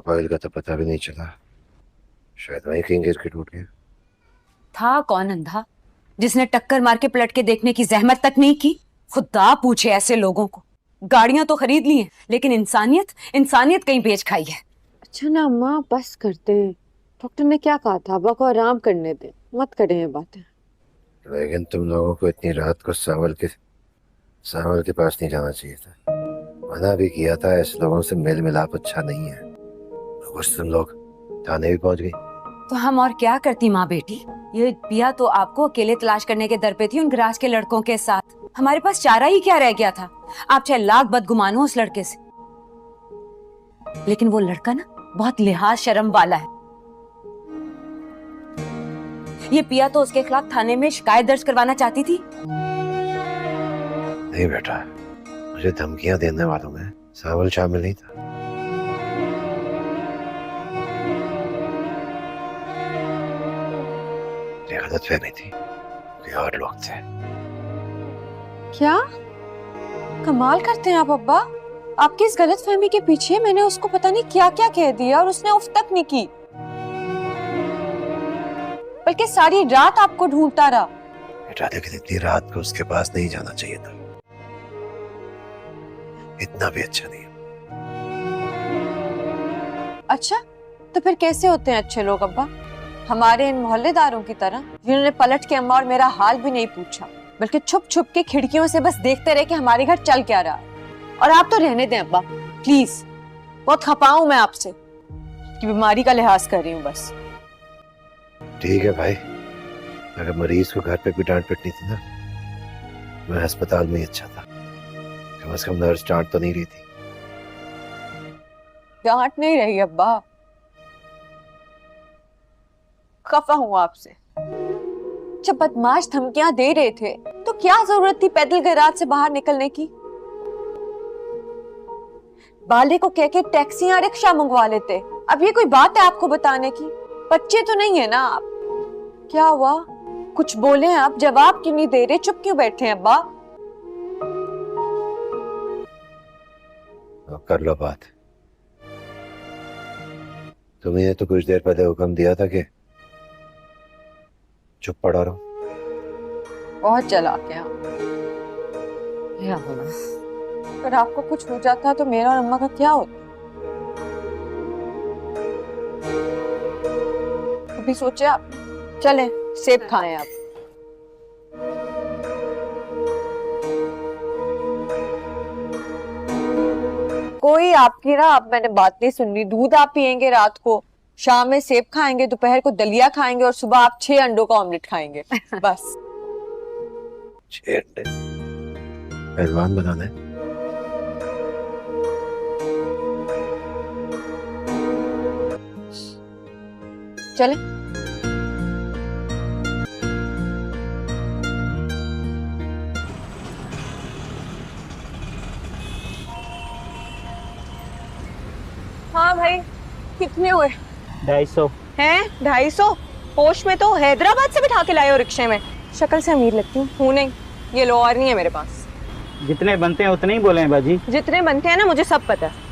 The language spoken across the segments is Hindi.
पायल का तो पता भी नहीं चला, शायद वहीं कहीं गिर के टूट गया। था कौन अंधा जिसने टक्कर मार के पलट के देखने की जहमत तक नहीं की? खुदा पूछे ऐसे लोगों को। गाड़ियां तो खरीद ली हैं, लेकिन इंसानियत इंसानियत कहीं बेच खाई है। अच्छा ना अम्मा, बस करते हैं। डॉक्टर ने क्या कहा था? अब्बा को आराम करने दे, मत करें ये बातें। लेकिन तुम लोगों को इतनी रात को सावल के पास नहीं जाना चाहिए था। मना भी किया था, ऐसे लोगों से मेल मिलाप अच्छा नहीं है। कुछ तुम लोग थाने भी पहुंच गई। तो हम और क्या करती माँ बेटी। ये पिया तो आपको अकेले तलाश करने के दर पे थी उन गिराज के लड़कों के साथ। हमारे पास चारा ही क्या रह गया था। आप चाहे लाख बदगुमान हो उस लड़के से, लेकिन वो लड़का ना बहुत लिहाज शर्म वाला है। ये पिया तो उसके खिलाफ थाने में शिकायत दर्ज करवाना चाहती थी। नहीं बेटा, मुझे धमकियां देने वालों में सावल शामिल नहीं था। ये गलतफहमी थी, कोई और लोग थे। क्या कमाल करते हैं आप अब्बा। आपकी इस गलतफहमी के पीछे मैंने उसको पता नहीं क्या क्या कह दिया और उसने उफ तक नहीं की, बल्कि सारी रात आपको ढूंढता रहा। बेटा लेकिन इतनी रात को उसके पास नहीं जाना चाहिए था, इतना भी अच्छा नहीं। अच्छा, तो फिर कैसे होते हैं अच्छे लोग अब्बा? हमारे इन मोहल्लेदारों की तरह जिन्होंने पलट के अम्मा और मेरा हाल भी नहीं पूछा, बल्कि छुप छुप के खिड़कियों से बस देखते रहे कि हमारे घर चल क्या रहा है। और आप तो रहने दें अब्बा प्लीज, बहुत खपा हूं मैं आपसे कि बीमारी का लिहाज कर रही हूँ बस। ठीक है भाई, अगर मरीज को घर पे भी डांट पिटनी थी ना, मैं अस्पताल में ही अच्छा था। कम से कम नर्स डांट तो नहीं रही थी। डांट नहीं रही अब्बा, खफा हूं आपसे। जब बदमाश धमकियां दे रहे थे तो क्या जरूरत थी पैदल गैराज से बाहर निकलने की? बाले को कह के टैक्सियां रिक्शा मंगवा लेते। अब ये कोई बात है आपको बताने की? बच्चे तो नहीं है ना आप। क्या हुआ, कुछ बोले आप? जवाब क्यों नहीं दे रहे? चुप क्यों बैठे हैं अब्बा? अब कर लो बात। तुम्हें तो कुछ देर पहले हुक्म दिया था कि चुप पड़ा रहो। बहुत चालाक है आप। या बोला। अगर आपको कुछ हो जाता तो मेरा और अम्मा का क्या होता? कभी सोचे आप? चलें सेब खाएं आप। कोई आपकी ना, अब मैंने बात नहीं सुन रही। दूध आप पियेंगे रात को, शाम में सेब खाएंगे, दोपहर को दलिया खाएंगे और सुबह आप 6 अंडों का ऑमलेट खाएंगे बस। 6 अंडे पहलवान बनाना है। चलें। हाँ भाई, कितने हुए? 250। हैं 250? होश में तो हैदराबाद से बिठा के लाए हो रिक्शे में। शक्ल से अमीर लगती हूँ नहीं। ये लो, और नहीं है मेरे पास। जितने बनते हैं उतने ही बोले हैं बाजी। जितने बनते हैं ना, मुझे सब पता है।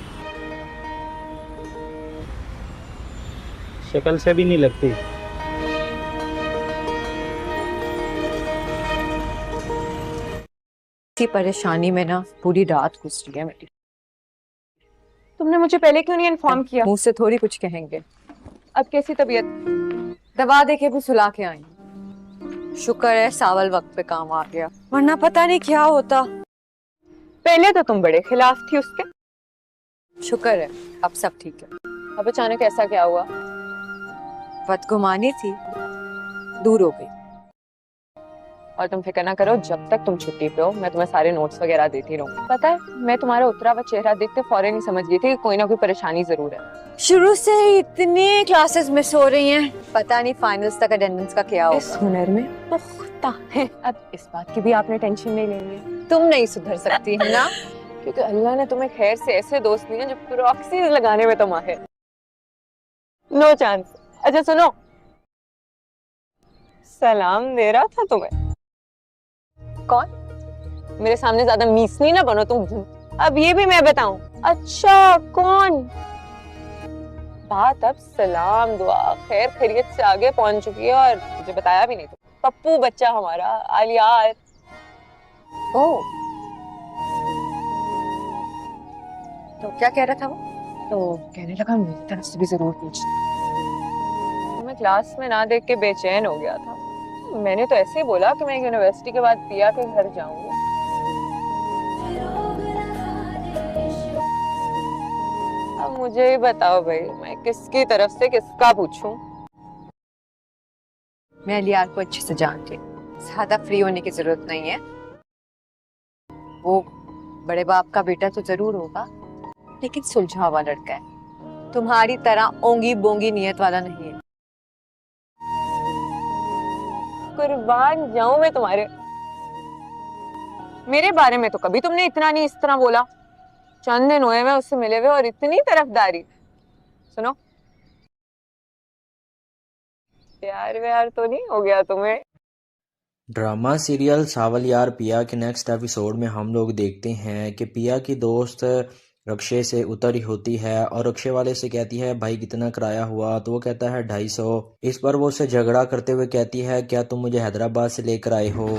शक्ल से भी नहीं लगती। इसी परेशानी में ना पूरी रात गुजरी है मेरी। तुमने मुझे पहले क्यों नहीं इन्फॉर्म किया? मुंह से थोड़ी कुछ कहेंगे। अब कैसी तबीयत? दवा देके भी सुला के आई। शुक्र है सावल वक्त पे काम आ गया, वरना पता नहीं क्या होता। पहले तो तुम बड़े खिलाफ थी उसके। शुक्र है अब सब ठीक है। अब अचानक ऐसा क्या हुआ? बदगुमानी थी, दूर हो गई। और तुम फिक्र ना करो, जब तक तुम छुट्टी पे हो मैं तुम्हें सारे नोट्स वगैरह देती रहूंगी। पता है, मैं तुम्हारा उतरा हुआ चेहरा देखते फौरन ही समझ गई थी कि कोई ना कोई परेशानी जरूर है। शुरू से ही इतनी क्लासेस मिस हो रही हैं, पता नहीं फाइनल्स तक अटेंडेंस का क्या होगा। इस हुनर में पुख्ता है। अब इस बात की भी आपने टेंशन नहीं लेनी है। तुम नहीं सुधर सकती है ना, क्योंकि अल्लाह ने तुम्हें खैर से ऐसे दोस्त दिए जो प्रॉक्सी लगाने में तो माहिर। No chance. अच्छा सुनो, सलाम दे रहा था तुम्हें। कौन? मेरे सामने ज्यादा मीसनी ना बनो तुम। अब ये भी मैं बताऊं? अच्छा कौन? बात अब सलाम दुआ खैर खैरियत से आगे पहुंच चुकी है और मुझे बताया भी नहीं। तो पप्पू बच्चा हमारा आलियार। ओ तो क्या कह रहा था वो? तो कहने लगा मेरी तरफ से भी जरूर पूछ। तो मैं क्लास में ना देख के बेचैन हो गया था। मैंने तो ऐसे ही बोला कि मैं यूनिवर्सिटी के बाद पिया के घर जाऊंगी। अब मुझे ही बताओ भाई, मैं किसकी तरफ से किसका पूछूं? मैं अलियार को अच्छे से जानती हूँ, ज्यादा फ्री होने की जरूरत नहीं है। वो बड़े बाप का बेटा तो जरूर होगा, लेकिन सुलझा हुआ लड़का है, तुम्हारी तरह ओंगी बोंगी नियत वाला नहीं है। कुर्बान जाऊं मैं तुम्हारे। मेरे बारे में तो कभी तुमने इतना नहीं इस तरह बोला। चंद दिन हुए मैं उससे मिले हुए और इतनी तरफदारी। सुनो, प्यार व्यार तो नहीं हो गया तुम्हें? ड्रामा सीरियल सावलियार पिया के नेक्स्ट एपिसोड में हम लोग देखते हैं कि पिया की दोस्त रक्षे से उतरी होती है और रक्षे वाले से कहती है भाई कितना किराया हुआ, तो वो कहता है 250। इस पर वो उससे झगड़ा करते हुए कहती है क्या तुम मुझे हैदराबाद से लेकर आए हो।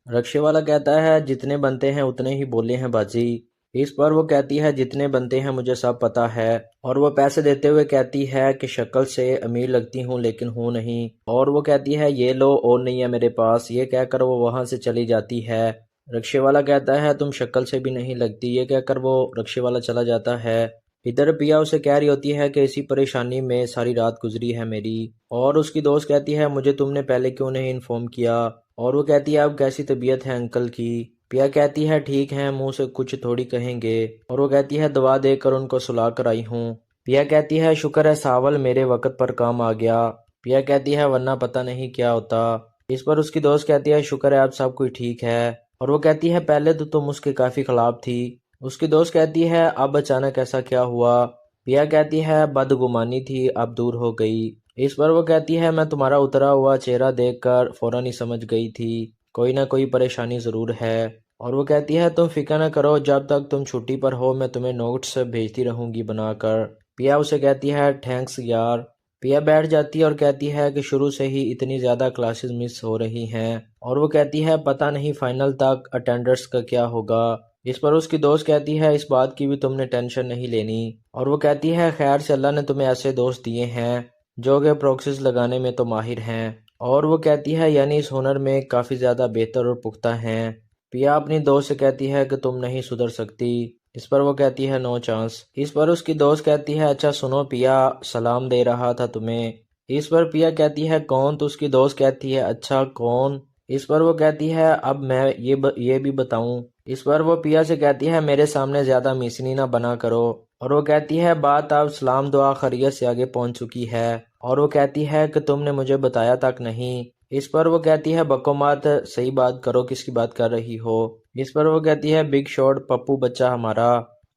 रक्षे वाला कहता है जितने बनते हैं उतने ही बोले हैं बाजी। इस पर वो कहती है जितने बनते हैं मुझे सब पता है, और वो पैसे देते हुए कहती है कि शक्ल से अमीर लगती हूँ लेकिन हूँ नहीं, और वो कहती है ये लो और नहीं है मेरे पास। ये कहकर वो वहां से चली जाती है। रक्षे वाला कहता है तुम शक्ल से भी नहीं लगती। ये कहकर वो रक्षे वाला चला जाता है। इधर पिया उसे कह रही होती है कि इसी परेशानी में सारी रात गुजरी है मेरी, और उसकी दोस्त कहती है मुझे तुमने पहले क्यों नहीं इन्फॉर्म किया, और वो कहती है अब कैसी तबीयत है अंकल की। पिया कहती है ठीक है, मुंह से कुछ थोड़ी कहेंगे, और वो कहती है दवा देकर उनको सुला कर आई हूँ। पिया कहती है शुक्र है सावल मेरे वक्त पर काम आ गया। पिया कहती है वरना पता नहीं क्या होता। इस पर उसकी दोस्त कहती है शुक्र है अब सब कुछ ठीक है, और वो कहती है पहले तो तुम उसके काफी खिलाफ थी। उसकी दोस्त कहती है अब अचानक ऐसा क्या हुआ। पिया कहती है बदगुमानी थी अब दूर हो गई। इस पर वो कहती है मैं तुम्हारा उतरा हुआ चेहरा देखकर फौरन ही समझ गई थी कोई ना कोई परेशानी जरूर है, और वो कहती है तुम फिक्र न करो, जब तक तुम छुट्टी पर हो मैं तुम्हें नोट्स भेजती रहूंगी बनाकर। पिया उसे कहती है थैंक्स यार। पिया बैठ जाती है और कहती है कि शुरू से ही इतनी ज़्यादा क्लासेस मिस हो रही हैं, और वो कहती है पता नहीं फाइनल तक अटेंडर्स का क्या होगा। इस पर उसकी दोस्त कहती है इस बात की भी तुमने टेंशन नहीं लेनी, और वो कहती है खैर से अल्लाह ने तुम्हें ऐसे दोस्त दिए हैं जो कि प्रॉक्सीज लगाने में तो माहिर हैं, और वो कहती है यानी इस हुनर में काफ़ी ज़्यादा बेहतर और पुख्ता हैं। पिया अपनी दोस्त से कहती है कि तुम नहीं सुधर सकती। इस पर वो कहती है नो चांस। इस पर उसकी दोस्त कहती है अच्छा सुनो पिया सलाम दे रहा था तुम्हें। इस पर पिया कहती है कौन, तो उसकी दोस्त कहती है अच्छा कौन। इस पर वो कहती है अब मैं ये भी बताऊं। इस पर वो पिया से कहती है मेरे सामने ज्यादा मिसनी ना बना करो, और वो कहती है बात अब सलाम दुआ खैरियत से आगे पहुंच चुकी है, और वो कहती है कि तुमने मुझे बताया तक नहीं। इस पर वो कहती है बको मत, सही बात करो किसकी बात कर रही हो। इस पर वो कहती है बिग शॉट पप्पू बच्चा हमारा,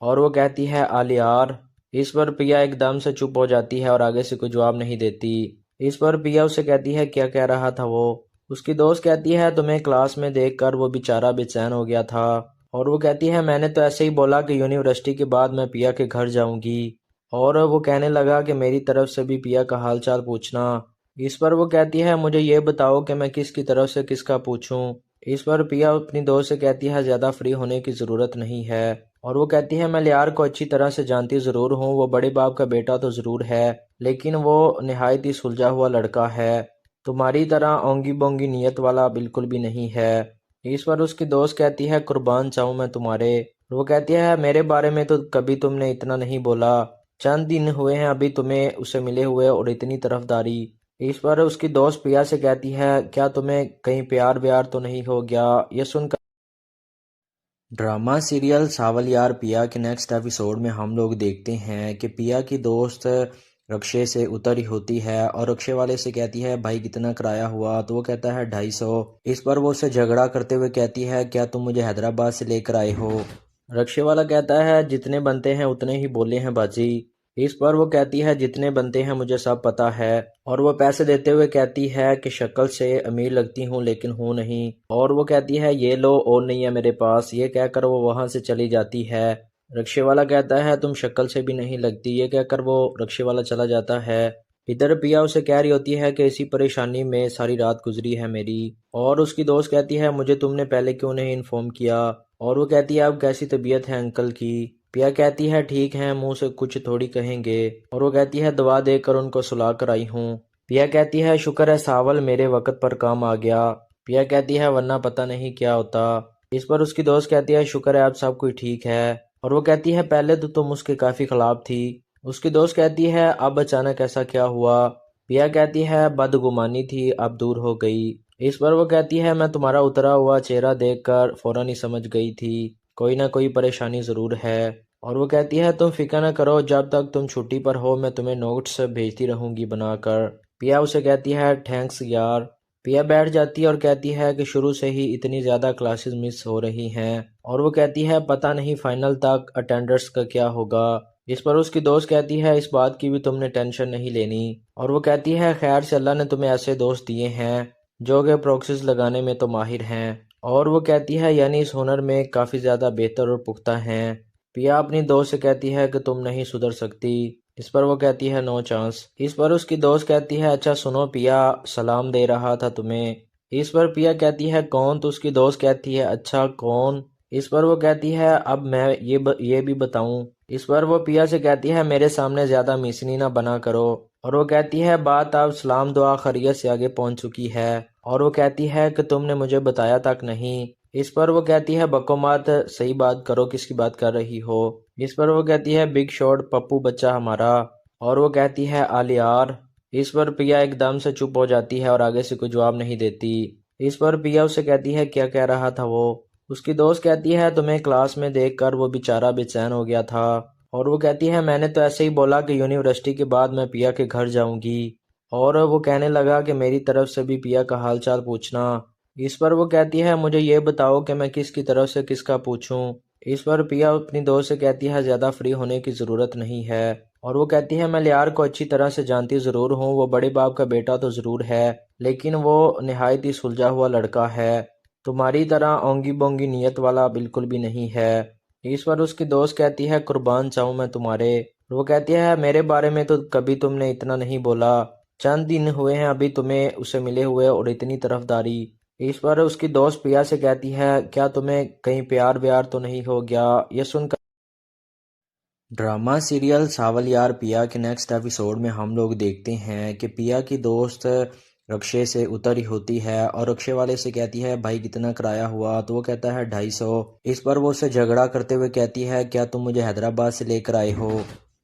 और वो कहती है आलियार। इस पर पिया एकदम से चुप हो जाती है और आगे से कोई जवाब नहीं देती। इस पर पिया उसे कहती है क्या कह रहा था वो। उसकी दोस्त कहती है तुम्हें क्लास में देखकर वो बेचारा बेचैन हो गया था, और वो कहती है मैंने तो ऐसे ही बोला कि यूनिवर्सिटी के बाद मैं पिया के घर जाऊंगी, और वो कहने लगा कि मेरी तरफ से भी पिया का हाल चाल पूछना। इस पर वो कहती है मुझे ये बताओ कि मैं किसकी तरफ से किसका पूछूं। इस पर पिया अपनी दोस्त से कहती है ज़्यादा फ्री होने की ज़रूरत नहीं है, और वो कहती है मैं लियार को अच्छी तरह से जानती ज़रूर हूँ, वो बड़े बाप का बेटा तो ज़रूर है लेकिन वो नहायत ही सुलझा हुआ लड़का है, तुम्हारी तरह ओंगी बोंगी नियत वाला बिल्कुल भी नहीं है। इस पर उसकी दोस्त कहती है कुर्बान चाहूँ मैं तुम्हारे। वो कहती है मेरे बारे में तो कभी तुमने इतना नहीं बोला, चंद दिन हुए हैं अभी तुम्हें उसे मिले हुए और इतनी तरफदारी। इस पर उसकी दोस्त पिया से कहती है क्या तुम्हें कहीं प्यार व्यार तो नहीं हो गया। यह सुनकर ड्रामा सीरियल सावलियार पिया के नेक्स्ट एपिसोड में हम लोग देखते हैं कि पिया की दोस्त रक्षे से उतरी होती है और रक्षे वाले से कहती है भाई कितना किराया हुआ, तो वो कहता है 250। इस पर वो उससे झगड़ा करते हुए कहती है क्या तुम मुझे हैदराबाद से लेकर आए हो। रक्षे वाला कहता है जितने बनते हैं उतने ही बोले हैं बाजी। इस पर वो कहती है जितने बनते हैं मुझे सब पता है, और वो पैसे देते हुए कहती है कि शक्ल से अमीर लगती हूँ लेकिन हूँ नहीं, और वो कहती है ये लो और नहीं है मेरे पास। ये कहकर वो वहां से चली जाती है। रक्शे वाला कहता है तुम शक्ल से भी नहीं लगती। ये कहकर वो रक्शे वाला चला जाता है। इधर पिया उसे कह रही होती है कि इसी परेशानी में सारी रात गुजरी है मेरी। और उसकी दोस्त कहती है मुझे तुमने पहले क्यों नहीं इन्फॉर्म किया। और वो कहती है अब कैसी तबीयत है अंकल की। पिया कहती है ठीक है, मुंह से कुछ थोड़ी कहेंगे। और वो कहती है दवा देकर उनको सुला कर आई हूँ। पिया कहती है शुक्र है सावल मेरे वक्त पर काम आ गया। पिया कहती है वरना पता नहीं क्या होता। इस पर उसकी दोस्त कहती है शुक्र है अब सब कुछ ठीक है। और वो कहती है पहले तो तुम उसके काफी खिलाफ थी। उसकी दोस्त कहती है अब अचानक ऐसा क्या हुआ। पिया कहती है बदगुमानी थी, अब दूर हो गई। इस पर वो कहती है मैं तुम्हारा उतरा हुआ चेहरा देखकर फौरन ही समझ गई थी कोई ना कोई परेशानी जरूर है। और वो कहती है तुम फिक्र न करो, जब तक तुम छुट्टी पर हो मैं तुम्हें नोट्स भेजती रहूंगी बनाकर। पिया उसे कहती है थैंक्स यार। पिया बैठ जाती है और कहती है कि शुरू से ही इतनी ज़्यादा क्लासेस मिस हो रही हैं। और वो कहती है पता नहीं फाइनल तक अटेंडर्स का क्या होगा। इस पर उसकी दोस्त कहती है इस बात की भी तुमने टेंशन नहीं लेनी। और वो कहती है खैर से अल्लाह ने तुम्हें ऐसे दोस्त दिए हैं जो कि प्रॉक्सीज लगाने में तो माहिर हैं। और वो कहती है यानी इस हुनर में काफ़ी ज़्यादा बेहतर और पुख्ता हैं। पिया अपनी दोस्त से कहती है कि तुम नहीं सुधर सकती। इस पर वो कहती है नो चांस। इस पर उसकी दोस्त कहती है अच्छा सुनो पिया, सलाम दे रहा था तुम्हें। इस पर पिया कहती है कौन। तो उसकी दोस्त कहती है अच्छा कौन। इस पर वो कहती है अब मैं ये भी बताऊं। इस पर वो पिया से कहती है मेरे सामने ज्यादा मिसनी ना बना करो। और वो कहती है बात अब सलाम दुआ खैरियत से आगे पहुंच चुकी है। और वो कहती है कि तुमने मुझे बताया तक नहीं। इस पर वो कहती है बको मत, सही बात करो, किसकी बात कर रही हो। इस पर वो कहती है बिग शॉट पप्पू बच्चा हमारा। और वो कहती है आलियार। इस पर पिया एकदम से चुप हो जाती है और आगे से कोई जवाब नहीं देती। इस पर पिया उसे कहती है क्या कह रहा था वो। उसकी दोस्त कहती है तुम्हें क्लास में देखकर वो बेचारा बेचैन हो गया था। और वो कहती है मैंने तो ऐसे ही बोला कि यूनिवर्सिटी के बाद मैं पिया के घर जाऊंगी। और वो कहने लगा कि मेरी तरफ से भी पिया का हाल चाल पूछना। इस पर वो कहती है मुझे ये बताओ कि मैं किसकी तरफ से किसका पूछूं। इस पर पिया अपनी दोस्त से कहती है ज़्यादा फ्री होने की ज़रूरत नहीं है। और वो कहती है मैं लियार को अच्छी तरह से जानती ज़रूर हूँ, वो बड़े बाप का बेटा तो ज़रूर है लेकिन वो नहायत ही सुलझा हुआ लड़का है, तुम्हारी तरह ओंगी बोंगी नीयत वाला बिल्कुल भी नहीं है। इस पर उसकी दोस्त कहती है कुर्बान चाहूँ मैं तुम्हारे। वो कहती है मेरे बारे में तो कभी तुमने इतना नहीं बोला, चंद दिन हुए हैं अभी तुम्हें उसे मिले हुए और इतनी तरफदारी। इस पर उसकी दोस्त पिया से कहती है क्या तुम्हें कहीं प्यार व्यार तो नहीं हो गया। यह सुनकर ड्रामा सीरियल सावल यार पिया के नेक्स्ट एपिसोड में हम लोग देखते हैं कि पिया की दोस्त रक्शे से उतरी होती है और रक्शे वाले से कहती है भाई कितना किराया हुआ। तो वो कहता है 250। इस पर वो उससे झगड़ा करते हुए कहती है क्या तुम मुझे हैदराबाद से लेकर आए हो।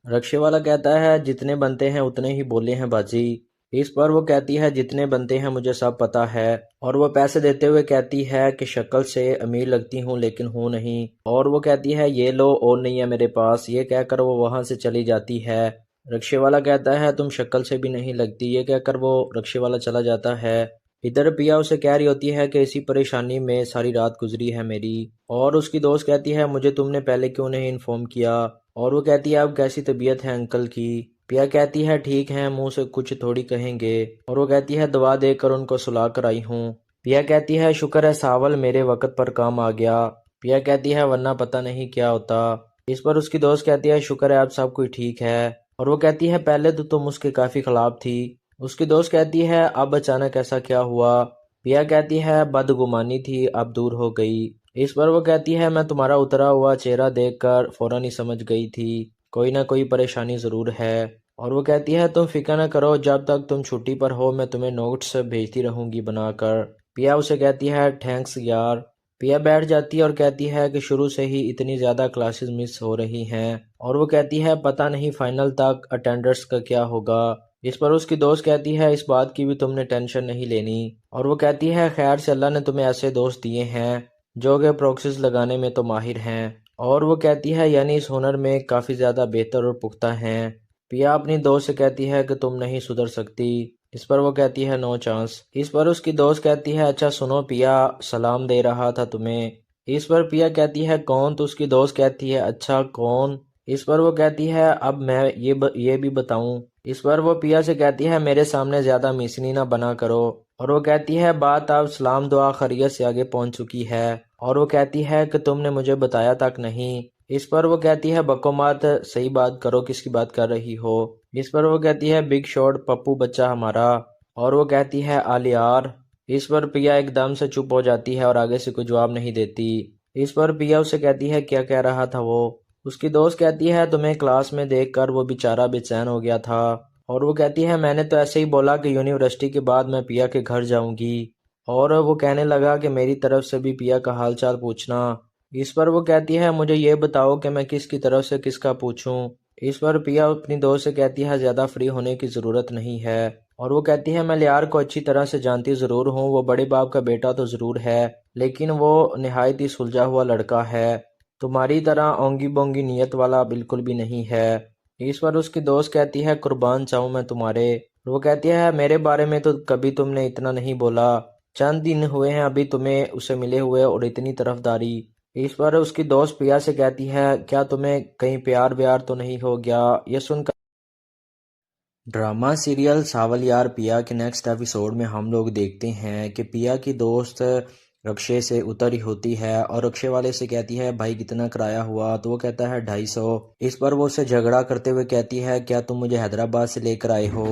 रक्शे वाला कहता है जितने बनते हैं उतने ही बोले हैं बाजी। इस पर वो कहती है जितने बनते हैं मुझे सब पता है। और वो पैसे देते हुए कहती है कि शक्ल से अमीर लगती हूँ लेकिन हूँ नहीं। और वो कहती है ये लो और नहीं है मेरे पास। ये कहकर वो वहां से चली जाती है। रक्शे वाला कहता है तुम शक्ल से भी नहीं लगती। ये कहकर वो रक्शे वाला चला जाता है। इधर पिया उसे कह रही होती है कि इसी परेशानी में सारी रात गुजरी है मेरी। और उसकी दोस्त कहती है मुझे तुमने पहले क्यों नहीं इन्फॉर्म किया। और वो कहती है अब कैसी तबीयत है अंकल की। पिया कहती है ठीक है, मुंह से कुछ थोड़ी कहेंगे। और वो कहती है दवा देकर उनको सुला कर आई हूँ। पिया कहती है शुक्र है सावल मेरे वक्त पर काम आ गया। पिया कहती है वरना पता नहीं क्या होता। इस पर उसकी दोस्त कहती है शुक्र है अब सब कुछ ठीक है। और वो कहती है पहले तो तुम उसके काफी खिलाफ थी। उसकी दोस्त कहती है अब अचानक ऐसा क्या हुआ। पिया कहती है बदगुमानी थी, अब दूर हो गई। इस पर वो कहती है मैं तुम्हारा उतरा हुआ चेहरा देखकर फौरन ही समझ गई थी कोई ना कोई परेशानी जरूर है। और वो कहती है तुम फिक्र न करो, जब तक तुम छुट्टी पर हो मैं तुम्हें नोट्स भेजती रहूंगी बनाकर। पिया उसे कहती है थैंक्स यार। पिया बैठ जाती है और कहती है कि शुरू से ही इतनी ज़्यादा क्लासेस मिस हो रही हैं। और वो कहती है पता नहीं फाइनल तक अटेंडर्स का क्या होगा। इस पर उसकी दोस्त कहती है इस बात की भी तुमने टेंशन नहीं लेनी। और वो कहती है खैर से अल्लाह ने तुम्हें ऐसे दोस्त दिए हैं जो कि प्रॉक्सीज लगाने में तो माहिर हैं। और वो कहती है यानी इस हुनर में काफ़ी ज़्यादा बेहतर और पुख्ता हैं। पिया अपनी दोस्त से कहती है कि तुम नहीं सुधर सकती। इस पर वो कहती है नो चांस। इस पर उसकी दोस्त कहती है अच्छा सुनो पिया, सलाम दे रहा था तुम्हें। इस पर पिया कहती है कौन। तो उसकी दोस्त कहती है अच्छा कौन। इस पर वो कहती है अब मैं ये भी बताऊं। इस पर वो पिया से कहती है मेरे सामने ज्यादा मिसनी ना बना करो। और वो कहती है बात अब सलाम दुआ खैरियत से आगे पहुंच चुकी है। और वो कहती है कि तुमने मुझे बताया तक नहीं। इस पर वो कहती है बको मत, सही बात करो, किसकी बात कर रही हो। इस पर वो कहती है बिग शॉट पप्पू बच्चा हमारा, और वो कहती है आलियार। इस पर पिया एकदम से चुप हो जाती है और आगे से कोई जवाब नहीं देती। इस पर पिया उसे कहती है क्या कह रहा था वो। उसकी दोस्त कहती है तुम्हें क्लास में देखकर वो बेचारा बेचैन हो गया था, और वो कहती है मैंने तो ऐसे ही बोला कि यूनिवर्सिटी के बाद मैं पिया के घर जाऊंगी, और वो कहने लगा कि मेरी तरफ से भी पिया का हाल चाल पूछना। इस पर वो कहती है मुझे ये बताओ कि मैं किसकी तरफ से किसका पूछूं। इस पर पिया अपनी दोस्त से कहती है ज़्यादा फ्री होने की ज़रूरत नहीं है, और वो कहती है मैं लियार को अच्छी तरह से जानती ज़रूर हूँ, वो बड़े बाप का बेटा तो ज़रूर है, लेकिन वो नहायत ही सुलझा हुआ लड़का है, तुम्हारी तरह ओंगी बोंगी नीयत वाला बिल्कुल भी नहीं है। इस पर उसकी दोस्त कहती है कुर्बान चाहूँ मैं तुम्हारे। वो कहती है मेरे बारे में तो कभी तुमने इतना नहीं बोला, चंद दिन हुए हैं अभी तुम्हें उसे मिले हुए और इतनी तरफदारी। इस पर उसकी दोस्त पिया से कहती है क्या तुम्हें कहीं प्यार व्यार तो नहीं हो गया। यह सुनकर ड्रामा सीरियल सावल यार पिया के नेक्स्ट एपिसोड में हम लोग देखते हैं कि पिया की दोस्त रक्षे से उतरी होती है और रक्षे वाले से कहती है भाई कितना किराया हुआ, तो वो कहता है 250। इस पर वो उससे झगड़ा करते हुए कहती है क्या तुम मुझे हैदराबाद से लेकर आए हो।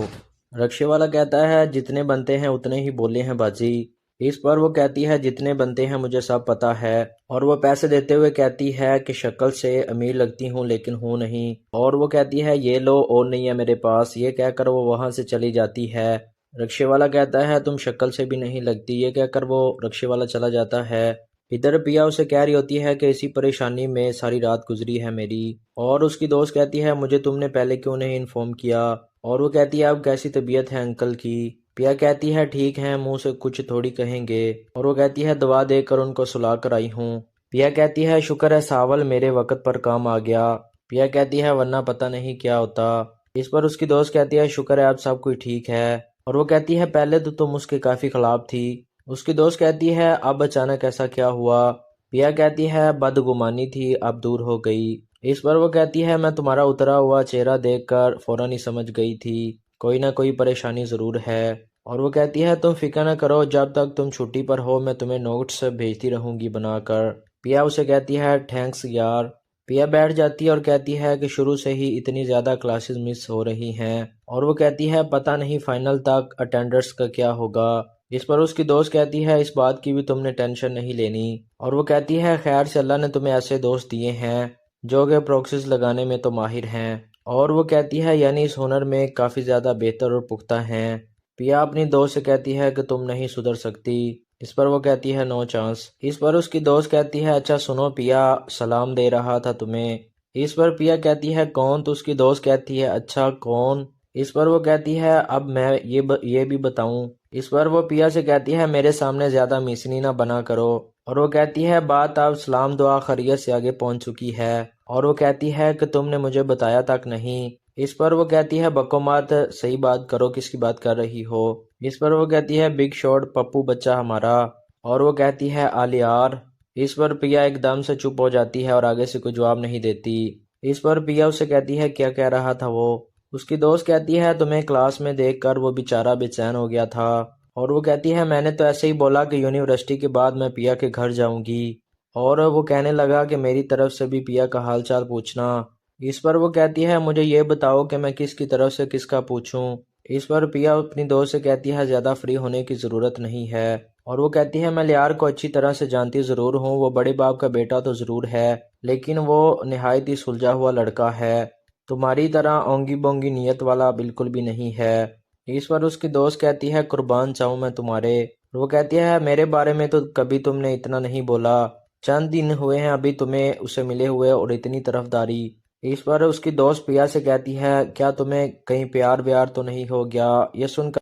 रक्षे वाला कहता है जितने बनते हैं उतने ही बोले हैं बाजी। इस पर वो कहती है जितने बनते हैं मुझे सब पता है, और वो पैसे देते हुए कहती है कि शक्ल से अमीर लगती हूँ लेकिन हूँ नहीं, और वो कहती है ये लो और नहीं है मेरे पास। ये कहकर वो वहां से चली जाती है। रक्षे वाला कहता है तुम शक्ल से भी नहीं लगती। ये कहकर वो रक्षे वाला चला जाता है। इधर पिया उसे कह रही होती है कि इसी परेशानी में सारी रात गुजरी है मेरी, और उसकी दोस्त कहती है मुझे तुमने पहले क्यों नहीं इन्फॉर्म किया, और वो कहती है अब कैसी तबीयत है अंकल की। पिया कहती है ठीक है, मुंह से कुछ थोड़ी कहेंगे, और वो कहती है दवा देकर उनको सुला कर आई हूँ। पिया कहती है शुक्र है सावल मेरे वक्त पर काम आ गया। पिया कहती है वरना पता नहीं क्या होता। इस पर उसकी दोस्त कहती है शुक्र है अब सब कुछ ठीक है, और वो कहती है पहले तो तुम उसके काफी खिलाफ थी। उसकी दोस्त कहती है अब अचानक ऐसा क्या हुआ। पिया कहती है बदगुमानी थी अब दूर हो गई। इस पर वो कहती है मैं तुम्हारा उतरा हुआ चेहरा देखकर फौरन ही समझ गई थी कोई ना कोई परेशानी जरूर है, और वो कहती है तुम फिक्र न करो, जब तक तुम छुट्टी पर हो मैं तुम्हें नोट्स भेजती रहूंगी बनाकर। पिया उसे कहती है थैंक्स यार। पिया बैठ जाती है और कहती है कि शुरू से ही इतनी ज़्यादा क्लासेस मिस हो रही हैं, और वो कहती है पता नहीं फाइनल तक अटेंडर्स का क्या होगा। इस पर उसकी दोस्त कहती है इस बात की भी तुमने टेंशन नहीं लेनी, और वो कहती है खैर से अल्लाह ने तुम्हें ऐसे दोस्त दिए हैं जो कि प्रॉक्सीज लगाने में तो माहिर हैं, और वो कहती है यानी इस हुनर में काफ़ी ज़्यादा बेहतर और पुख्ता हैं। पिया अपनी दोस्त से कहती है कि तुम नहीं सुधर सकती। इस पर वो कहती है नो चांस। इस पर उसकी दोस्त कहती है अच्छा सुनो पिया, सलाम दे रहा था तुम्हें। इस पर पिया कहती है कौन, तो उसकी दोस्त कहती है अच्छा कौन। इस पर वो कहती है अब मैं ये भी बताऊं। इस पर वो पिया से कहती है मेरे सामने ज्यादा मिसनी ना बना करो, और वो कहती है बात अब सलाम दुआ खैरियत से आगे पहुंच चुकी है, और वो कहती है कि तुमने मुझे बताया तक नहीं। इस पर वो कहती है बको मत, सही बात करो, किसकी बात कर रही हो। इस पर वो कहती है बिग शॉट पप्पू बच्चा हमारा, और वो कहती है आलियार। इस पर पिया एकदम से चुप हो जाती है और आगे से कोई जवाब नहीं देती। इस पर पिया उसे कहती है क्या कह रहा था वो। उसकी दोस्त कहती है तुम्हें क्लास में देखकर वो बेचारा बेचैन हो गया था, और वो कहती है मैंने तो ऐसे ही बोला कि यूनिवर्सिटी के बाद मैं पिया के घर जाऊंगी, और वो कहने लगा कि मेरी तरफ से भी पिया का हाल चाल पूछना। इस पर वो कहती है मुझे ये बताओ कि मैं किसकी तरफ से किसका पूछूं। इस पर पिया अपनी दोस्त से कहती है ज़्यादा फ्री होने की ज़रूरत नहीं है, और वो कहती है मैं लियार को अच्छी तरह से जानती ज़रूर हूँ, वो बड़े बाप का बेटा तो ज़रूर है, लेकिन वो नहायत ही सुलझा हुआ लड़का है, तुम्हारी तरह ओंगी बोंगी नीयत वाला बिल्कुल भी नहीं है। इस पर उसकी दोस्त कहती है कुर्बान चाहूँ मैं तुम्हारे। वो कहती है मेरे बारे में तो कभी तुमने इतना नहीं बोला, चंद दिन हुए हैं अभी तुम्हें उसे मिले हुए और इतनी तरफदारी। इस पर उसकी दोस्त पिया से कहती है क्या तुम्हें कहीं प्यार व्यार तो नहीं हो गया। यह सुनकर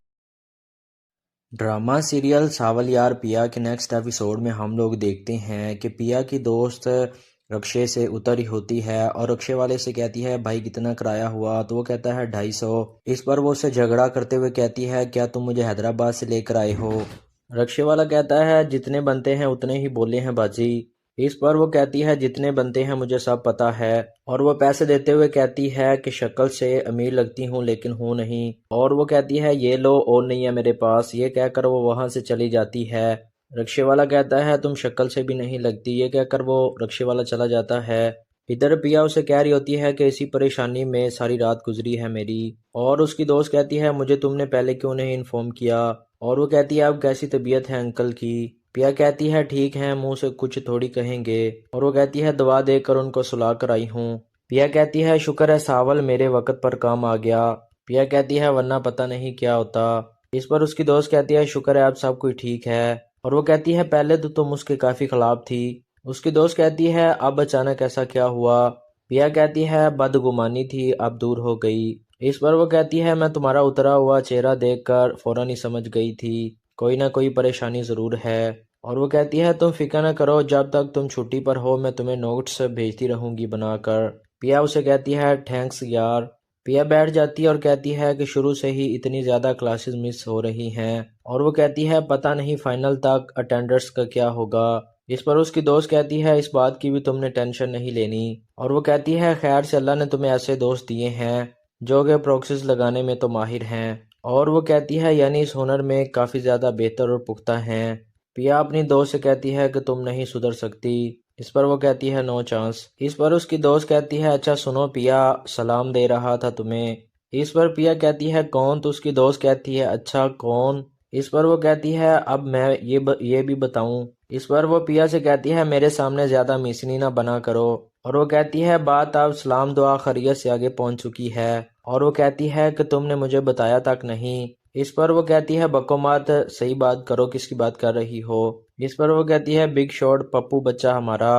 ड्रामा सीरियल सावल यार पिया के नेक्स्ट एपिसोड में हम लोग देखते हैं कि पिया की दोस्त रक्षे से उतरी होती है और रक्षे वाले से कहती है भाई कितना किराया हुआ, तो वो कहता है 250। इस पर वो उससे झगड़ा करते हुए कहती है क्या तुम मुझे हैदराबाद से लेकर आए हो। रक्षे वाला कहता है जितने बनते हैं उतने ही बोले हैं बाजी। इस पर वो कहती है जितने बनते हैं मुझे सब पता है, और वो पैसे देते हुए कहती है कि शक्ल से अमीर लगती हूँ लेकिन हूँ नहीं, और वो कहती है ये लो और नहीं है मेरे पास। ये कहकर वो वहां से चली जाती है। रक्षे वाला कहता है तुम शक्ल से भी नहीं लगती। ये कहकर वो रक्षे वाला चला जाता है। इधर पिया उसे कह रही होती है कि इसी परेशानी में सारी रात गुजरी है मेरी। और उसकी दोस्त कहती है मुझे तुमने पहले क्यों नहीं इन्फॉर्म किया। और वो कहती है अब कैसी तबीयत है अंकल की। पिया कहती है ठीक है, मुंह से कुछ थोड़ी कहेंगे। और वो कहती है दवा देकर उनको सुला कर आई हूँ। पिया कहती है शुक्र है सावल मेरे वक्त पर काम आ गया। पिया कहती है वरना पता नहीं क्या होता। इस पर उसकी दोस्त कहती है शुक्र है अब सब कुछ ठीक है। और वो कहती है पहले तो तुम उसके काफी खिलाफ थी। उसकी दोस्त कहती है अब अचानक ऐसा क्या हुआ। पिया कहती है बदगुमानी थी, अब दूर हो गई। इस पर वो कहती है मैं तुम्हारा उतरा हुआ चेहरा देखकर फौरन ही समझ गई थी कोई ना कोई परेशानी जरूर है। और वो कहती है तुम फिक्र न करो, जब तक तुम छुट्टी पर हो मैं तुम्हें नोट्स भेजती रहूंगी बनाकर। पिया उसे कहती है थैंक्स यार। पिया बैठ जाती है और कहती है कि शुरू से ही इतनी ज़्यादा क्लासेस मिस हो रही हैं। और वो कहती है पता नहीं फाइनल तक अटेंडर्स का क्या होगा। इस पर उसकी दोस्त कहती है इस बात की भी तुमने टेंशन नहीं लेनी। और वो कहती है खैर से अल्लाह ने तुम्हें ऐसे दोस्त दिए हैं जो कि प्रॉक्सीज लगाने में तो माहिर हैं। और वो कहती है यानी इस हुनर में काफ़ी ज़्यादा बेहतर और पुख्ता हैं। पिया अपनी दोस्त से कहती है कि तुम नहीं सुधर सकती। इस पर वो कहती है नो चांस। इस पर उसकी दोस्त कहती है अच्छा सुनो पिया, सलाम दे रहा था तुम्हें। इस पर पिया कहती है कौन, तो उसकी दोस्त कहती है अच्छा कौन। इस पर वो कहती है अब मैं ये भी बताऊं। इस पर वो पिया से कहती है मेरे सामने ज्यादा मिसनी ना बना करो। और वो कहती है बात अब सलाम दुआ खैरियत से आगे पहुंच चुकी है। और वो कहती है कि तुमने मुझे बताया तक नहीं। इस पर वो कहती है बको मत, सही बात करो, किसकी बात कर रही हो। इस पर वो कहती है बिग शॉट पप्पू बच्चा हमारा।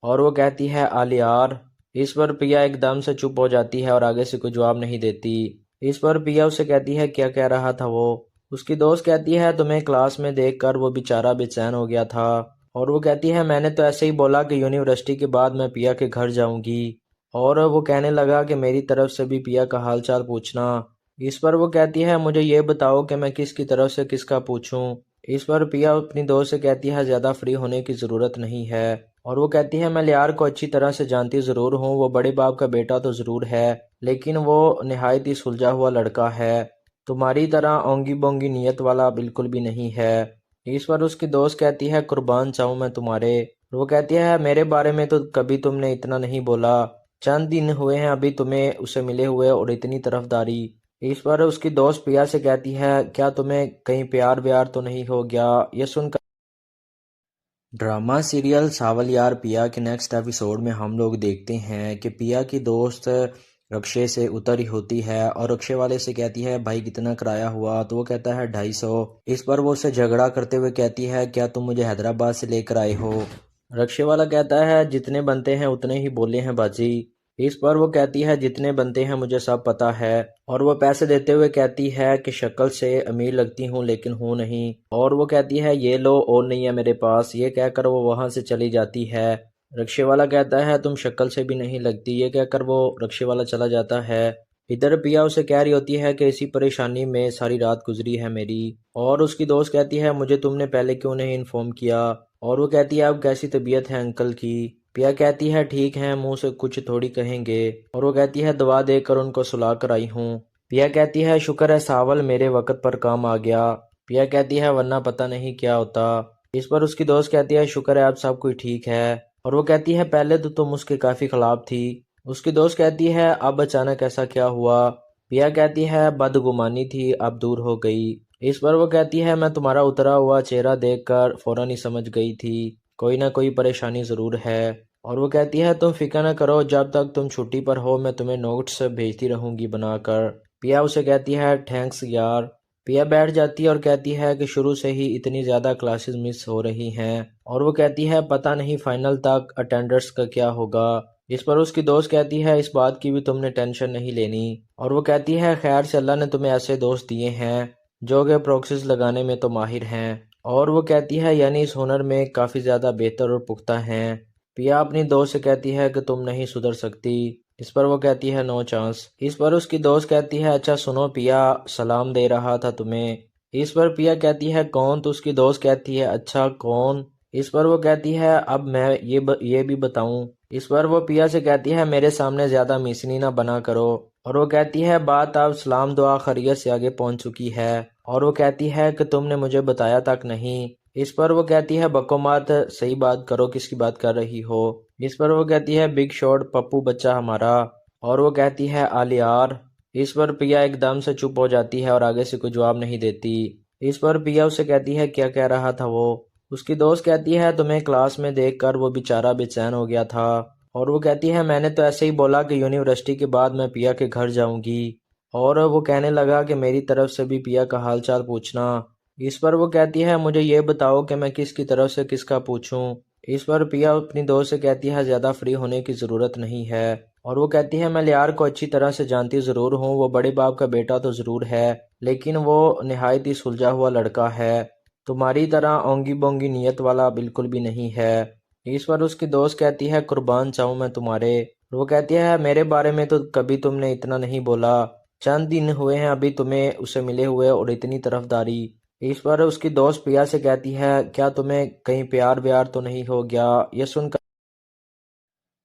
और वो कहती है आलियार। इस पर पिया एकदम से चुप हो जाती है और आगे से कोई जवाब नहीं देती। इस पर पिया उसे कहती है क्या कह रहा था वो। उसकी दोस्त कहती है तुम्हें क्लास में देखकर वो बेचारा बेचैन हो गया था। और वो कहती है मैंने तो ऐसे ही बोला कि यूनिवर्सिटी के बाद मैं पिया के घर जाऊंगी। और वो कहने लगा कि मेरी तरफ से भी पिया का हाल चाल पूछना। इस पर वो कहती है मुझे ये बताओ कि मैं किसकी तरफ से किसका पूछूं। इस पर पिया अपनी दोस्त से कहती है ज़्यादा फ्री होने की ज़रूरत नहीं है। और वो कहती है मैं लियार को अच्छी तरह से जानती ज़रूर हूँ, वो बड़े बाप का बेटा तो ज़रूर है लेकिन वो नहायत ही सुलझा हुआ लड़का है, तुम्हारी तरह ओंगी बोंगी नीयत वाला बिल्कुल भी नहीं है। इस पर उसकी दोस्त कहती है कुर्बान चाहूँ मैं तुम्हारे। वो कहती है मेरे बारे में तो कभी तुमने इतना नहीं बोला, चंद दिन हुए हैं अभी तुम्हें उसे मिले हुए और इतनी तरफदारी। इस पर उसकी दोस्त पिया से कहती है क्या तुम्हें कहीं प्यार व्यार तो नहीं हो गया। ये सुनकर ड्रामा सीरियल सावल यार पिया के नेक्स्ट एपिसोड में हम लोग देखते हैं कि पिया की दोस्त रक्षे से उतरी होती है और रक्षे वाले से कहती है भाई कितना किराया हुआ, तो वो कहता है 250। इस पर वो उससे झगड़ा करते हुए कहती है क्या तुम मुझे हैदराबाद से लेकर आए हो। रक्षे वाला कहता है जितने बनते हैं उतने ही बोले हैं बाजी। इस पर वो कहती है जितने बनते हैं मुझे सब पता है। और वो पैसे देते हुए कहती है कि शक्ल से अमीर लगती हूँ लेकिन हूँ नहीं। और वो कहती है ये लो और नहीं है मेरे पास। ये कहकर वो वहां से चली जाती है। रिक्शे वाला कहता है तुम शक्ल से भी नहीं लगती। ये कहकर वो रिक्शे वाला चला जाता है। इधर पिया उसे कह रही होती है कि इसी परेशानी में सारी रात गुजरी है मेरी। और उसकी दोस्त कहती है मुझे तुमने पहले क्यों नहीं इन्फॉर्म किया। और वो कहती है अब कैसी तबीयत है अंकल की। पिया कहती है ठीक है, मुंह से कुछ थोड़ी कहेंगे। और वो कहती है दवा देकर उनको सुला कर आई हूँ। पिया कहती है शुक्र है सावल मेरे वक्त पर काम आ गया। पिया कहती है वरना पता नहीं क्या होता। इस पर उसकी दोस्त कहती है शुक्र है अब सब कुछ ठीक है। और वो कहती है पहले तो तुम उसके काफी खिलाफ थी। उसकी दोस्त कहती है अब अचानक ऐसा क्या हुआ। पिया कहती है बदगुमानी थी, अब दूर हो गई। इस पर वो कहती है मैं तुम्हारा उतरा हुआ चेहरा देखकर फौरन ही समझ गई थी कोई ना कोई परेशानी जरूर है। और वो कहती है तुम फिक्र न करो, जब तक तुम छुट्टी पर हो मैं तुम्हें नोट्स भेजती रहूंगी बनाकर। पिया उसे कहती है थैंक्स यार। पिया बैठ जाती है और कहती है कि शुरू से ही इतनी ज़्यादा क्लासेस मिस हो रही हैं। और वो कहती है पता नहीं फाइनल तक अटेंडर्स का क्या होगा। इस पर उसकी दोस्त कहती है इस बात की भी तुमने टेंशन नहीं लेनी। और वो कहती है खैर से अल्लाह ने तुम्हें ऐसे दोस्त दिए हैं जो कि प्रॉक्सीज लगाने में तो माहिर हैं। और वो कहती है यानी इस हुनर में काफ़ी ज़्यादा बेहतर और पुख्ता हैं। पिया अपनी दोस्त से कहती है कि तुम नहीं सुधर सकती। इस पर वो कहती है नो चांस। इस पर उसकी दोस्त कहती है अच्छा सुनो पिया, सलाम दे रहा था तुम्हें। इस पर पिया कहती है कौन, तो उसकी दोस्त कहती है अच्छा कौन। इस पर वो कहती है अब मैं ये भी बताऊं। इस पर वो पिया से कहती है मेरे सामने ज्यादा मिसनी ना बना करो। और वो कहती है बात अब सलाम दुआ खैरियत से आगे पहुंच चुकी है। और वो कहती है कि तुमने मुझे बताया तक नहीं। इस पर वो कहती है बको मत, सही बात करो, किसकी बात कर रही हो। इस पर वो कहती है बिग शॉट पप्पू बच्चा हमारा। और वो कहती है आलियार। इस पर पिया एकदम से चुप हो जाती है और आगे से कोई जवाब नहीं देती। इस पर पिया उसे कहती है क्या कह रहा था वो। उसकी दोस्त कहती है तुम्हें क्लास में देखकर वो बेचारा बेचैन हो गया था। और वो कहती है मैंने तो ऐसे ही बोला कि यूनिवर्सिटी के बाद मैं पिया के घर जाऊंगी। और वो कहने लगा कि मेरी तरफ से भी पिया का हाल चाल पूछना। इस पर वो कहती है मुझे ये बताओ कि मैं किसकी तरफ से किसका पूछूं। इस पर पिया अपनी दोस्त से कहती है ज़्यादा फ्री होने की ज़रूरत नहीं है। और वो कहती है मैं लियार को अच्छी तरह से जानती ज़रूर हूँ, वो बड़े बाप का बेटा तो ज़रूर है, लेकिन वो निहायत ही सुलझा हुआ लड़का है, तुम्हारी तरह ओंगी बोंगी नीयत वाला बिल्कुल भी नहीं है। इस पर उसकी दोस्त कहती है कुर्बान चाहूँ मैं तुम्हारे। वो कहती है मेरे बारे में तो कभी तुमने इतना नहीं बोला, चंद दिन हुए हैं अभी तुम्हें उसे मिले हुए और इतनी तरफदारी। इस पर उसकी दोस्त पिया से कहती है क्या तुम्हें कहीं प्यार व्यार तो नहीं हो गया। यह सुनकर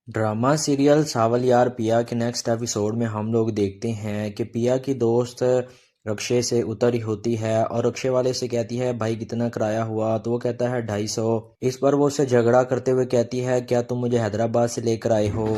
ड्रामा सीरियल सावल यार पिया के नेक्स्ट एपिसोड में हम लोग देखते हैं कि पिया की दोस्त रक्षे से उतरी होती है और रक्षे वाले से कहती है भाई कितना किराया हुआ, तो वो कहता है 250। इस पर वो उससे झगड़ा करते हुए कहती है क्या तुम मुझे हैदराबाद से लेकर आए हो।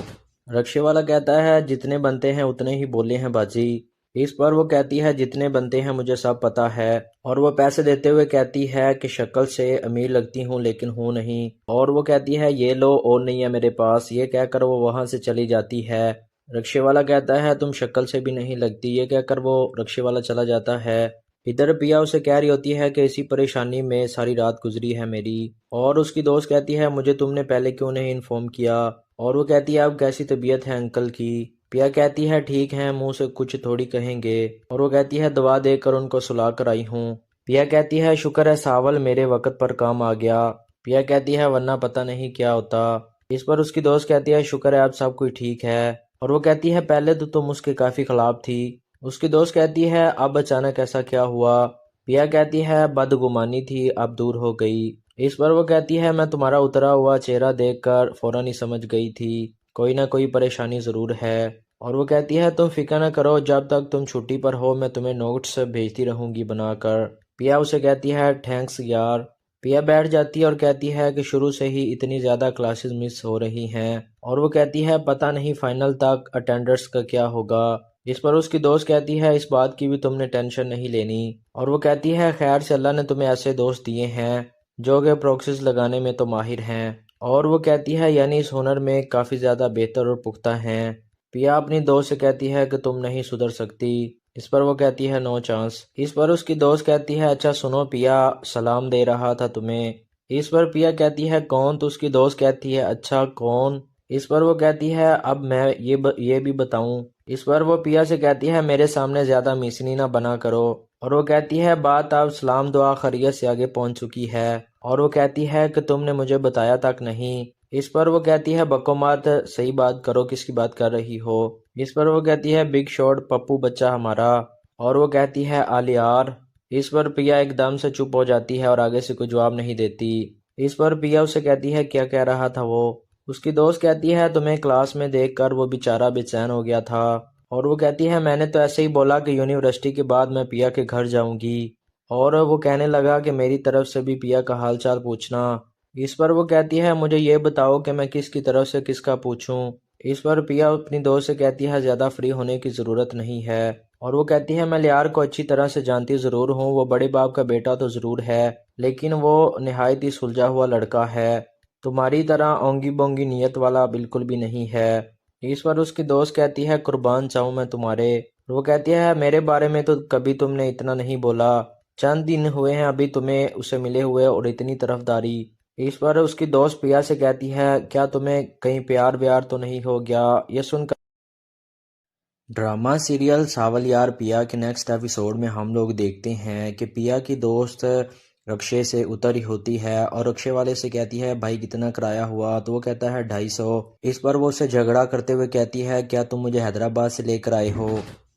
रक्षे वाला कहता है जितने बनते हैं उतने ही बोले हैं बाजी। इस पर वो कहती है जितने बनते हैं मुझे सब पता है। और वो पैसे देते हुए कहती है कि शक्ल से अमीर लगती हूँ लेकिन हूँ नहीं। और वो कहती है ये लो और नहीं है मेरे पास, ये कहकर वो वहां से चली जाती है। रक्षे वाला कहता है तुम शक्ल से भी नहीं लगती, ये कहकर वो रक्षे वाला चला जाता है। इधर पिया उसे कह रही होती है कि इसी परेशानी में सारी रात गुजरी है मेरी। और उसकी दोस्त कहती है मुझे तुमने पहले क्यों नहीं इन्फॉर्म किया। और वो कहती है अब कैसी तबीयत है अंकल की। पिया कहती है ठीक है, मुंह से कुछ थोड़ी कहेंगे। और वो कहती है दवा देकर उनको सुला कर आई हूँ। पिया कहती है शुक्र है सावल मेरे वक्त पर काम आ गया। पिया कहती है वरना पता नहीं क्या होता। इस पर उसकी दोस्त कहती है शुक्र है अब सब कुछ ठीक है। और वो कहती है पहले तो तुम उसके काफी खिलाफ थी। उसकी दोस्त कहती है अब अचानक ऐसा क्या हुआ। पिया कहती है बदगुमानी थी, अब दूर हो गई। इस पर वो कहती है मैं तुम्हारा उतरा हुआ चेहरा देखकर फौरन ही समझ गई थी, कोई ना कोई परेशानी जरूर है। और वो कहती है तुम फिक्र न करो, जब तक तुम छुट्टी पर हो मैं तुम्हें नोट्स भेजती रहूंगी बनाकर। पिया उसे कहती है थैंक्स यार। पिया बैठ जाती है और कहती है कि शुरू से ही इतनी ज़्यादा क्लासेस मिस हो रही हैं। और वो कहती है पता नहीं फाइनल तक अटेंडर्स का क्या होगा। इस पर उसकी दोस्त कहती है इस बात की भी तुमने टेंशन नहीं लेनी। और वो कहती है खैर से अल्लाह ने तुम्हें ऐसे दोस्त दिए हैं जो कि प्रॉक्सीज लगाने में तो माहिर हैं। और वो कहती है यानी इस हुनर में काफ़ी ज़्यादा बेहतर और पुख्ता हैं। पिया अपनी दोस्त से कहती है कि तुम नहीं सुधर सकती। इस पर वो कहती है नो चांस। इस पर उसकी दोस्त कहती है अच्छा सुनो पिया, सलाम दे रहा था तुम्हें। इस पर पिया कहती है कौन, तो उसकी दोस्त कहती है अच्छा कौन। इस पर वो कहती है अब मैं ये भी बताऊं। इस पर वो पिया से कहती है मेरे सामने ज्यादा मिसनी ना बना करो। और वो कहती है बात अब सलाम दुआ खैरियत से आगे पहुंच चुकी है। और वो कहती है कि तुमने मुझे बताया तक नहीं। इस पर वो कहती है बको मत, सही बात करो, किसकी बात कर रही हो। इस पर वो कहती है बिग शॉट पप्पू बच्चा हमारा। और वो कहती है आलियार। इस पर पिया एकदम से चुप हो जाती है और आगे से कोई जवाब नहीं देती। इस पर पिया उसे कहती है क्या कह रहा था वो। उसकी दोस्त कहती है तुम्हें क्लास में देखकर वो बेचारा बेचैन हो गया था। और वो कहती है मैंने तो ऐसे ही बोला कि यूनिवर्सिटी के बाद मैं पिया के घर जाऊंगी। और वो कहने लगा कि मेरी तरफ से भी पिया का हाल चाल पूछना। इस पर वो कहती है मुझे ये बताओ कि मैं किसकी तरफ से किसका पूछूं। इस पर पिया अपनी दोस्त से कहती है ज़्यादा फ्री होने की ज़रूरत नहीं है। और वो कहती है मैं लियार को अच्छी तरह से जानती ज़रूर हूँ, वो बड़े बाप का बेटा तो ज़रूर है, लेकिन वो निहायत ही सुलझा हुआ लड़का है, तुम्हारी तरह ओंगी बोंगी नीयत वाला बिल्कुल भी नहीं है। इस पर उसकी दोस्त कहती है कुर्बान चाहूँ मैं तुम्हारे। वो कहती है मेरे बारे में तो कभी तुमने इतना नहीं बोला, चंद दिन हुए हैं अभी तुम्हें उसे मिले हुए और इतनी तरफदारी। इस पर उसकी दोस्त पिया से कहती है क्या तुम्हें कहीं प्यार व्यार तो नहीं हो गया। यह सुनकर ड्रामा सीरियल सावल यार पिया के नेक्स्ट एपिसोड में हम लोग देखते हैं कि पिया की दोस्त रक्षे से उतरी होती है और रक्षे वाले से कहती है भाई कितना किराया हुआ, तो वो कहता है 250। इस पर वो उससे झगड़ा करते हुए कहती है क्या तुम मुझे हैदराबाद से लेकर आए हो।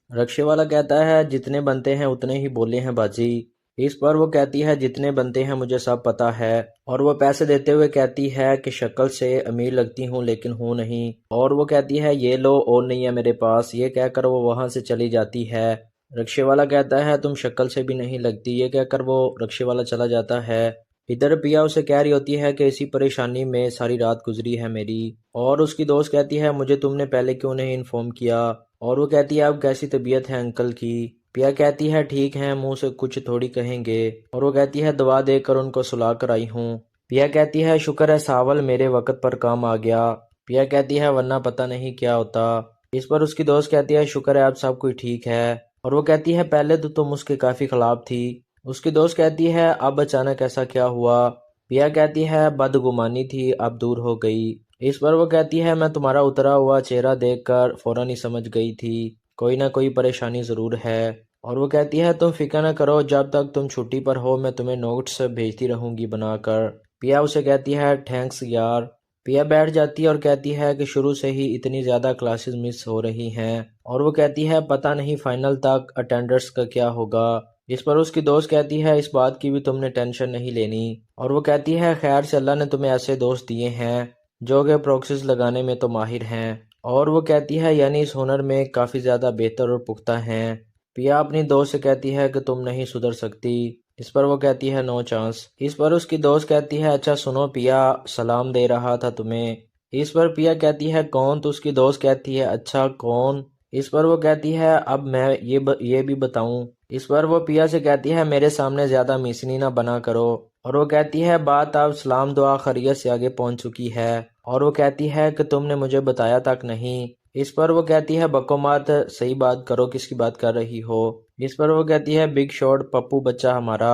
रक्षे वाला कहता है जितने बनते हैं उतने ही बोले हैं बाजी। इस पर वो कहती है जितने बनते हैं मुझे सब पता है। और वो पैसे देते हुए कहती है कि शक्ल से अमीर लगती हूँ लेकिन हूँ नहीं। और वो कहती है ये लो और नहीं है मेरे पास, ये कहकर वो वहां से चली जाती है। रक्षे वाला कहता है तुम शक्ल से भी नहीं लगती, ये कहकर वो रक्षे वाला चला जाता है। इधर पिया उसे कह रही होती है कि इसी परेशानी में सारी रात गुजरी है मेरी। और उसकी दोस्त कहती है मुझे तुमने पहले क्यों नहीं इन्फॉर्म किया। और वो कहती है अब कैसी तबीयत है अंकल की। पिया कहती है ठीक है, मुंह से कुछ थोड़ी कहेंगे। और वो कहती है दवा देकर उनको सुला कर आई हूँ। पिया कहती है शुक्र है सावल मेरे वक्त पर काम आ गया। पिया कहती है वरना पता नहीं क्या होता। इस पर उसकी दोस्त कहती है शुक्र है अब सब कुछ ठीक है। और वो कहती है पहले तो तुम उसके काफी खिलाफ थी। उसकी दोस्त कहती है अब अचानक ऐसा क्या हुआ। पिया कहती है बदगुमानी थी, अब दूर हो गई। इस पर वो कहती है मैं तुम्हारा उतरा हुआ चेहरा देखकर फौरन ही समझ गई थी कोई ना कोई परेशानी जरूर है। और वो कहती है तुम फिक्र न करो, जब तक तुम छुट्टी पर हो मैं तुम्हें नोट्स भेजती रहूंगी बनाकर। पिया उसे कहती है थैंक्स यार। पिया बैठ जाती है और कहती है कि शुरू से ही इतनी ज़्यादा क्लासेस मिस हो रही हैं। और वो कहती है पता नहीं फाइनल तक अटेंडर्स का क्या होगा। इस पर उसकी दोस्त कहती है इस बात की भी तुमने टेंशन नहीं लेनी। और वो कहती है खैर से अल्लाह ने तुम्हें ऐसे दोस्त दिए हैं जो कि प्रॉक्सीज लगाने में तो माहिर हैं। और वो कहती है यानी इस हुनर में काफ़ी ज़्यादा बेहतर और पुख्ता हैं। पिया अपनी दोस्त से कहती है कि तुम नहीं सुधर सकती। इस पर वो कहती है नो चांस। इस पर उसकी दोस्त कहती है अच्छा सुनो पिया, सलाम दे रहा था तुम्हें। इस पर पिया कहती है कौन, तो उसकी दोस्त कहती है अच्छा कौन। इस पर वो कहती है अब मैं ये भी बताऊं। इस पर वो पिया से कहती है मेरे सामने ज्यादा मिसनी ना बना करो। और वो कहती है बात अब सलाम दुआ खैरियत से आगे पहुंच चुकी है। और वो कहती है कि तुमने मुझे बताया तक नहीं। इस पर वो कहती है बको मत, सही बात करो, किसकी बात कर रही हो। इस पर वो कहती है बिग शॉट पप्पू बच्चा हमारा।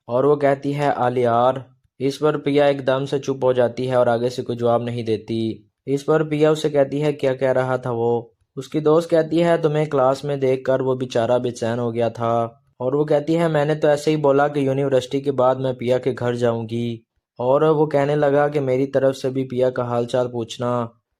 और वो कहती है आलियार। इस पर पिया एकदम से चुप हो जाती है और आगे से कोई जवाब नहीं देती। इस पर पिया उसे कहती है क्या कह रहा था वो। उसकी दोस्त कहती है तुम्हें क्लास में देखकर वो बेचारा बेचैन हो गया था। और वो कहती है मैंने तो ऐसे ही बोला कि यूनिवर्सिटी के बाद मैं पिया के घर जाऊंगी। और वो कहने लगा कि मेरी तरफ से भी पिया का हाल चाल पूछना।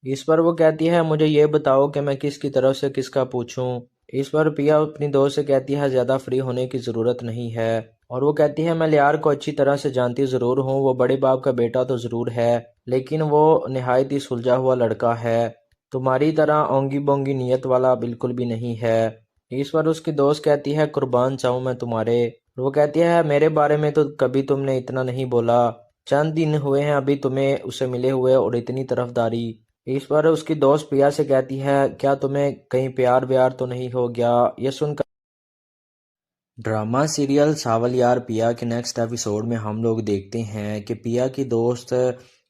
इस पर वो कहती है मुझे ये बताओ कि मैं किसकी तरफ से किसका पूछूं। इस पर पिया अपनी दोस्त से कहती है ज़्यादा फ्री होने की ज़रूरत नहीं है। और वो कहती है मैं लियार को अच्छी तरह से जानती ज़रूर हूँ, वो बड़े बाप का बेटा तो ज़रूर है लेकिन वो निहायत ही सुलझा हुआ लड़का है, तुम्हारी तरह ओंगी बोंगी नीयत वाला बिल्कुल भी नहीं है। इस पर उसकी दोस्त कहती है कुर्बान चाहूँ मैं तुम्हारे। वो कहती है मेरे बारे में तो कभी तुमने इतना नहीं बोला, चंद दिन हुए हैं अभी तुम्हें उसे मिले हुए और इतनी तरफदारी। इस पर उसकी दोस्त पिया से कहती है क्या तुम्हें कहीं प्यार व्यार तो नहीं हो गया। ये सुनकर ड्रामा सीरियल सावल यार पिया के नेक्स्ट एपिसोड में हम लोग देखते हैं कि पिया की दोस्त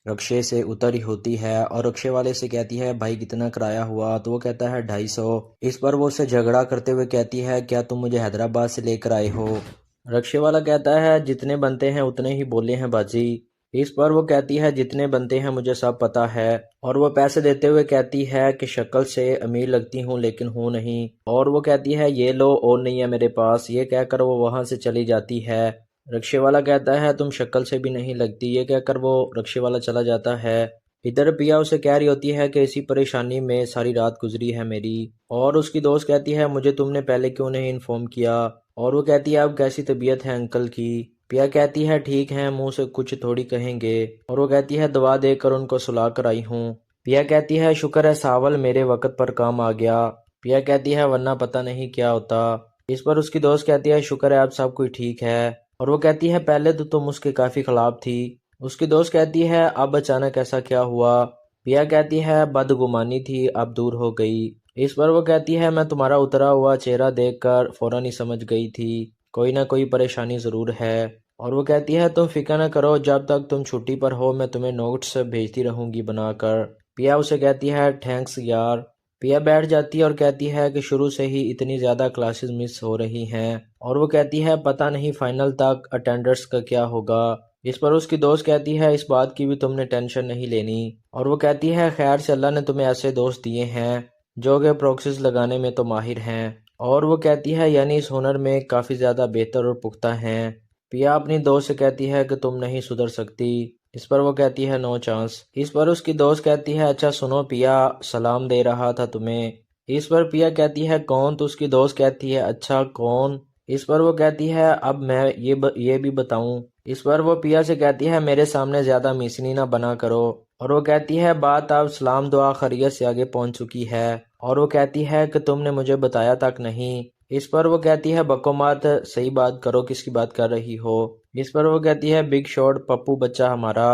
रक्षे से उतरी होती है और रक्षे वाले से कहती है भाई कितना किराया हुआ, तो वो कहता है 250। इस पर वो उससे झगड़ा करते हुए कहती है क्या तुम मुझे हैदराबाद से लेकर आए हो। रक्षे वाला कहता है जितने बनते हैं उतने ही बोले हैं बाजी। इस पर वो कहती है जितने बनते हैं मुझे सब पता है। और वो पैसे देते हुए कहती है कि शक्ल से अमीर लगती हूँ लेकिन हूँ नहीं। और वो कहती है ये लो और नहीं है मेरे पास, ये कहकर वो वहां से चली जाती है। रक्षे वाला कहता है तुम शक्ल से भी नहीं लगती, ये कहकर वो रक्षे वाला चला जाता है। इधर पिया उसे कह रही होती है कि इसी परेशानी में सारी रात गुजरी है मेरी। और उसकी दोस्त कहती है मुझे तुमने पहले क्यों नहीं इन्फॉर्म किया। और वो कहती है अब कैसी तबीयत है अंकल की। पिया कहती है ठीक है, मुंह से कुछ थोड़ी कहेंगे। और वो कहती है दवा देकर उनको सुला कर आई हूँ। पिया कहती है शुक्र है सावल मेरे वक्त पर काम आ गया। पिया कहती है वरना पता नहीं क्या होता। इस पर उसकी दोस्त कहती है शुक्र है अब सब कुछ ठीक है। और वो कहती है पहले तो तुम उसके काफी खिलाफ थी। उसकी दोस्त कहती है अब अचानक ऐसा क्या हुआ। पिया कहती है बदगुमानी थी, अब दूर हो गई। इस पर वो कहती है मैं तुम्हारा उतरा हुआ चेहरा देखकर फौरन ही समझ गई थी कोई ना कोई परेशानी जरूर है। और वो कहती है तुम फिक्र न करो, जब तक तुम छुट्टी पर हो मैं तुम्हें नोट्स भेजती रहूंगी बनाकर। पिया उसे कहती है थैंक्स यार। पिया बैठ जाती है और कहती है कि शुरू से ही इतनी ज़्यादा क्लासेस मिस हो रही हैं। और वो कहती है पता नहीं फाइनल तक अटेंडर्स का क्या होगा। इस पर उसकी दोस्त कहती है इस बात की भी तुमने टेंशन नहीं लेनी। और वो कहती है खैर से अल्लाह ने तुम्हें ऐसे दोस्त दिए हैं जो कि प्रॉक्सीज लगाने में तो माहिर हैं। और वो कहती है यानी इस हुनर में काफ़ी ज़्यादा बेहतर और पुख्ता हैं। पिया अपनी दोस्त से कहती है कि तुम नहीं सुधर सकती। इस पर वो कहती है नो चांस। इस पर उसकी दोस्त कहती है अच्छा सुनो पिया, सलाम दे रहा था तुम्हें। इस पर पिया कहती है कौन, तो उसकी दोस्त कहती है अच्छा कौन। इस पर वो कहती है अब मैं ये भी बताऊं। इस पर वो पिया से कहती है मेरे सामने ज्यादा मिसनी ना बना करो। और वो कहती है बात अब सलाम दुआ खैरियत से आगे पहुंच चुकी है। और वो कहती है कि तुमने मुझे बताया तक नहीं। इस पर वो कहती है बको मत, सही बात करो, किसकी बात कर रही हो। इस पर वो कहती है बिग शॉट, पप्पू बच्चा हमारा।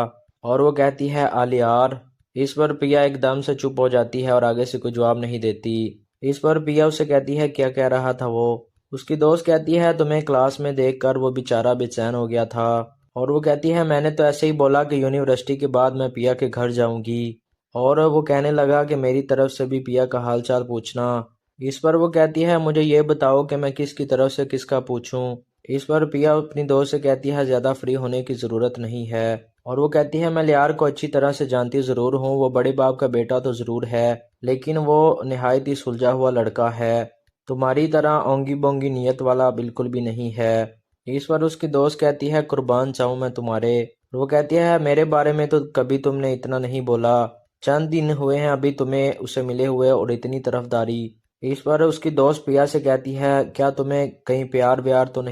और वो कहती है आलियार। इस पर पिया एकदम से चुप हो जाती है और आगे से कोई जवाब नहीं देती। इस पर पिया उससे कहती है क्या कह रहा था वो। उसकी दोस्त कहती है तुम्हें क्लास में देखकर वो बेचारा बेचैन हो गया था। और वो कहती है मैंने तो ऐसे ही बोला कि यूनिवर्सिटी के बाद मैं पिया के घर जाऊंगी। और वो कहने लगा कि मेरी तरफ से भी पिया का हाल चाल पूछना। इस पर वो कहती है मुझे ये बताओ कि मैं किसकी तरफ से किसका पूछूं। इस पर पिया अपनी दोस्त से कहती है ज़्यादा फ्री होने की ज़रूरत नहीं है। और वो कहती है मैं लियार को अच्छी तरह से जानती ज़रूर हूँ, वो बड़े बाप का बेटा तो ज़रूर है लेकिन वो निहायत ही सुलझा हुआ लड़का है, तुम्हारी तरह ओंगी बोंगी नीयत वाला बिल्कुल भी नहीं है। इस पर उसकी दोस्त कहती है कुर्बान चाहूँ मैं तुम्हारे। वो कहती है मेरे बारे में तो कभी तुमने इतना नहीं बोला, चंद दिन हुए हैं अभी तुम्हें उसे मिले हुए और इतनी तरफदारी। इस पर उसकी दोस्त पिया से कहती है क्या तुम्हें कहीं प्यार व्यार तो नहीं